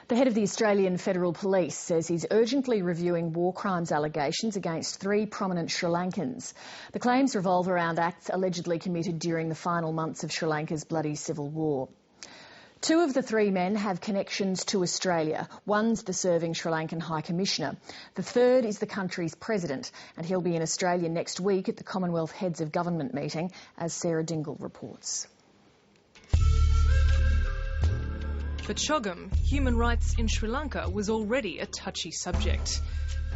The head of the Australian Federal Police says he's urgently reviewing war crimes allegations against 3 prominent Sri Lankans. The claims revolve around acts allegedly committed during the final months of Sri Lanka's bloody civil war. 2 of the 3 men have connections to Australia. One's the serving Sri Lankan High Commissioner. The third is the country's president, and he'll be in Australia next week at the Commonwealth Heads of Government meeting, as Sarah Dingle reports. For Chogam, human rights in Sri Lanka was already a touchy subject.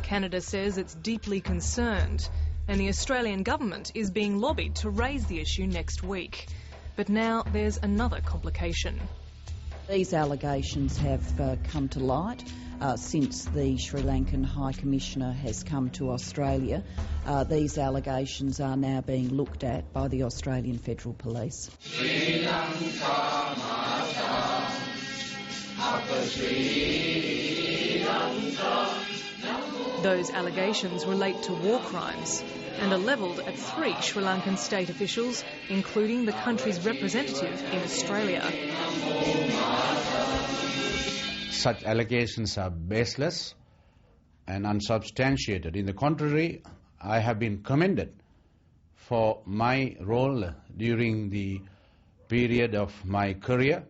Canada says it's deeply concerned, and the Australian government is being lobbied to raise the issue next week. But now there's another complication. These allegations have come to light since the Sri Lankan High Commissioner has come to Australia. These allegations are now being looked at by the Australian Federal Police. Sri Lanka, Sri Lanka. Those allegations relate to war crimes and are levelled at 3 Sri Lankan state officials, including the country's representative in Australia. Such allegations are baseless and unsubstantiated. In the contrary, I have been commended for my role during the period of my career.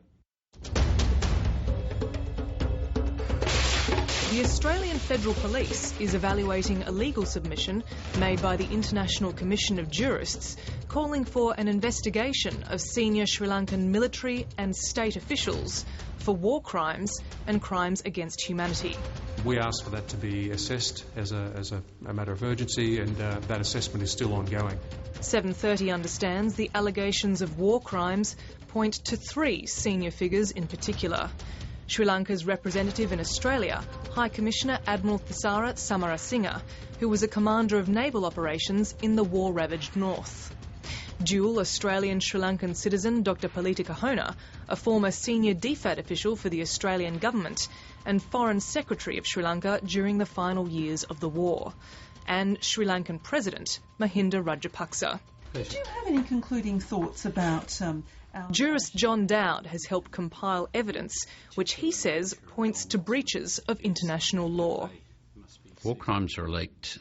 The Australian Federal Police is evaluating a legal submission made by the International Commission of Jurists calling for an investigation of senior Sri Lankan military and state officials for war crimes and crimes against humanity. We asked for that to be assessed as a matter of urgency, and that assessment is still ongoing. 730 understands the allegations of war crimes point to 3 senior figures in particular. Sri Lanka's representative in Australia, High Commissioner Admiral Thisara Samarasinha, who was a commander of naval operations in the war-ravaged north. Dual Australian-Sri Lankan citizen Dr Palita Kahona, a former senior DFAT official for the Australian government and Foreign Secretary of Sri Lanka during the final years of the war, and Sri Lankan President Mahinda Rajapaksa. Do you have any concluding thoughts about... Jurist John Dowd has helped compile evidence which he says points to breaches of international law. War crimes relate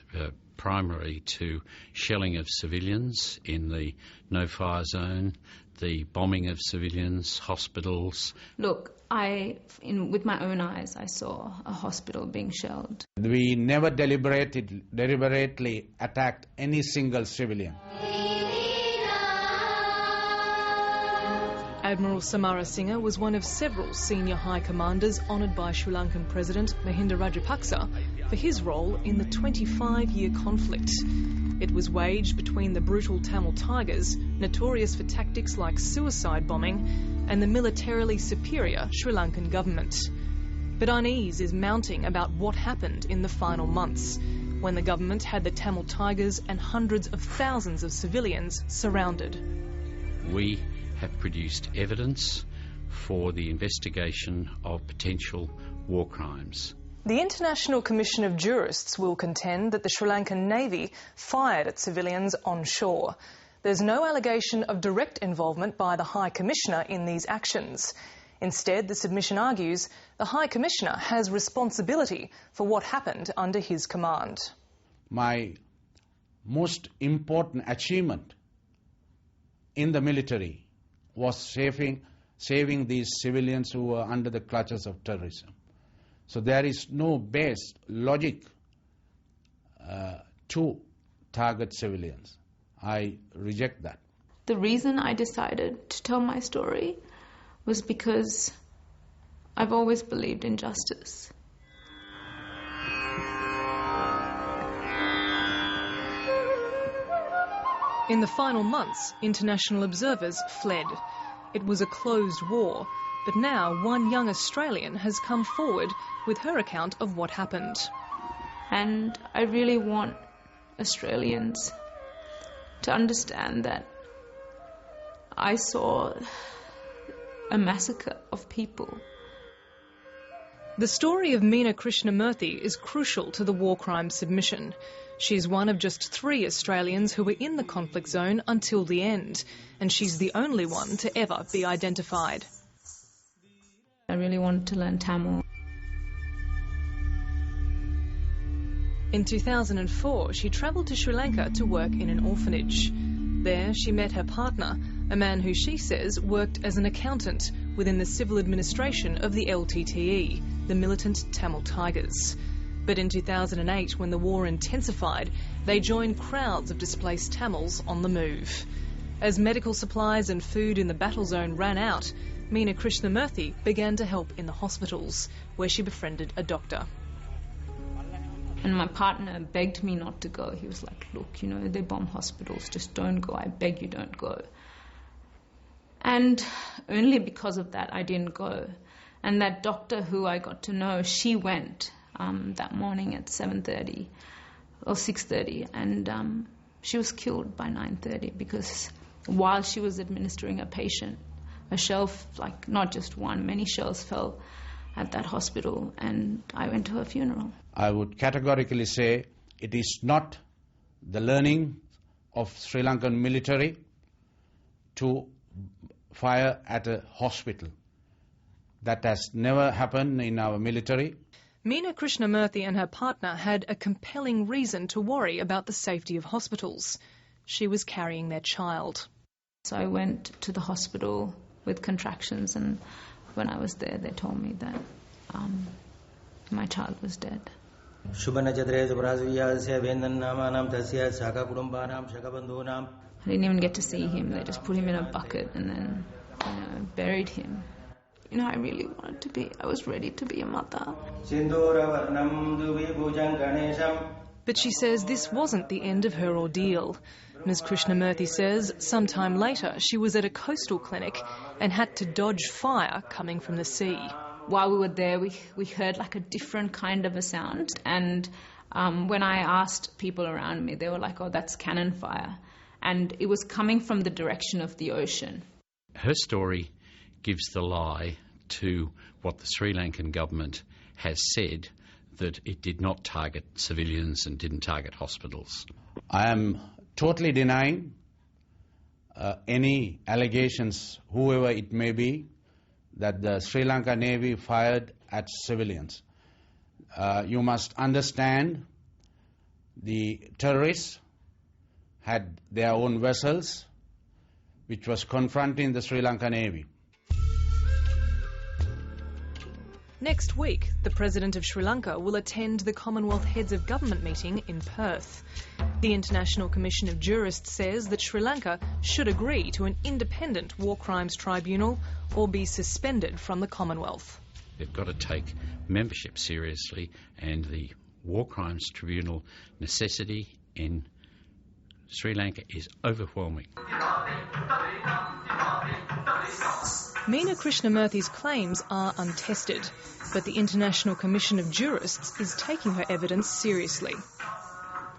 primarily to shelling of civilians in the no-fire zone, the bombing of civilians, hospitals. Look, with my own eyes, I saw a hospital being shelled. We never deliberately attacked any single civilian. Admiral Samarasinha was one of several senior high commanders honoured by Sri Lankan President Mahinda Rajapaksa for his role in the 25-year conflict. It was waged between the brutal Tamil Tigers, notorious for tactics like suicide bombing, and the militarily superior Sri Lankan government. But unease is mounting about what happened in the final months, when the government had the Tamil Tigers and hundreds of thousands of civilians surrounded. We have produced evidence for the investigation of potential war crimes. The International Commission of Jurists will contend that the Sri Lankan Navy fired at civilians on shore. There's no allegation of direct involvement by the High Commissioner in these actions. Instead, the submission argues the High Commissioner has responsibility for what happened under his command. My most important achievement in the military was saving these civilians who were under the clutches of terrorism. So there is no base logic to target civilians. I reject that. The reason I decided to tell my story was because I've always believed in justice. In the final months, international observers fled. It was a closed war, but now one young Australian has come forward with her account of what happened. And I really want Australians to understand that I saw a massacre of people. The story of Meena Krishnamurthy is crucial to the war crime submission. She's one of just 3 Australians who were in the conflict zone until the end, and she's the only one to ever be identified. I really wanted to learn Tamil. In 2004, she travelled to Sri Lanka to work in an orphanage. There, she met her partner, a man who she says worked as an accountant within the civil administration of the LTTE, the militant Tamil Tigers. But in 2008, when the war intensified, they joined crowds of displaced Tamils on the move. As medical supplies and food in the battle zone ran out, Meena Krishnamurthy began to help in the hospitals, where she befriended a doctor. And my partner begged me not to go. He was like, look, you know, they bomb hospitals, just don't go. I beg you, don't go. And only because of that, I didn't go. And that doctor who I got to know, she went that morning at 7:30 or 6:30, and she was killed by 9:30 because while she was administering a patient, a shell, like not just one, many shells fell at that hospital, and I went to her funeral. I would categorically say it is not the learning of Sri Lankan military to fire at a hospital. That has never happened in our military. Meena Krishnamurthy and her partner had a compelling reason to worry about the safety of hospitals. She was carrying their child. So I went to the hospital with contractions, and when I was there, they told me that my child was dead. I didn't even get to see him. They just put him in a bucket and then, buried him. You know, I was ready to be a mother. But she says this wasn't the end of her ordeal. Ms Krishnamurthy says sometime later she was at a coastal clinic and had to dodge fire coming from the sea. While we were there, we heard like a different kind of a sound, and when I asked people around me, they were like, oh, that's cannon fire. And it was coming from the direction of the ocean. Her story gives the lie to what the Sri Lankan government has said, that it did not target civilians and didn't target hospitals. I am totally denying any allegations, whoever it may be, that the Sri Lanka Navy fired at civilians. You must understand the terrorists had their own vessels which was confronting the Sri Lanka Navy. Next week, the President of Sri Lanka will attend the Commonwealth Heads of Government meeting in Perth. The International Commission of Jurists says that Sri Lanka should agree to an independent war crimes tribunal or be suspended from the Commonwealth. They've got to take membership seriously, and the war crimes tribunal necessity in Sri Lanka is overwhelming. Meena Krishnamurthy's claims are untested, but the International Commission of Jurists is taking her evidence seriously.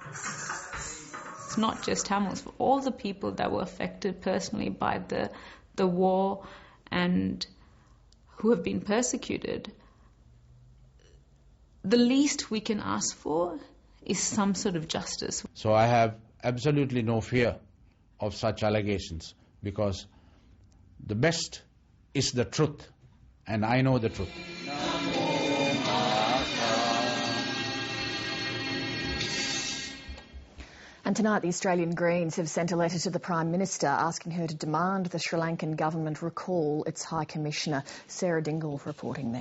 It's not just Tamils, for all the people that were affected personally by the war and who have been persecuted. The least we can ask for is some sort of justice. So I have absolutely no fear of such allegations, because the best is the truth, and I know the truth. And tonight the Australian Greens have sent a letter to the Prime Minister asking her to demand the Sri Lankan government recall its High Commissioner. Sarah Dingle reporting there.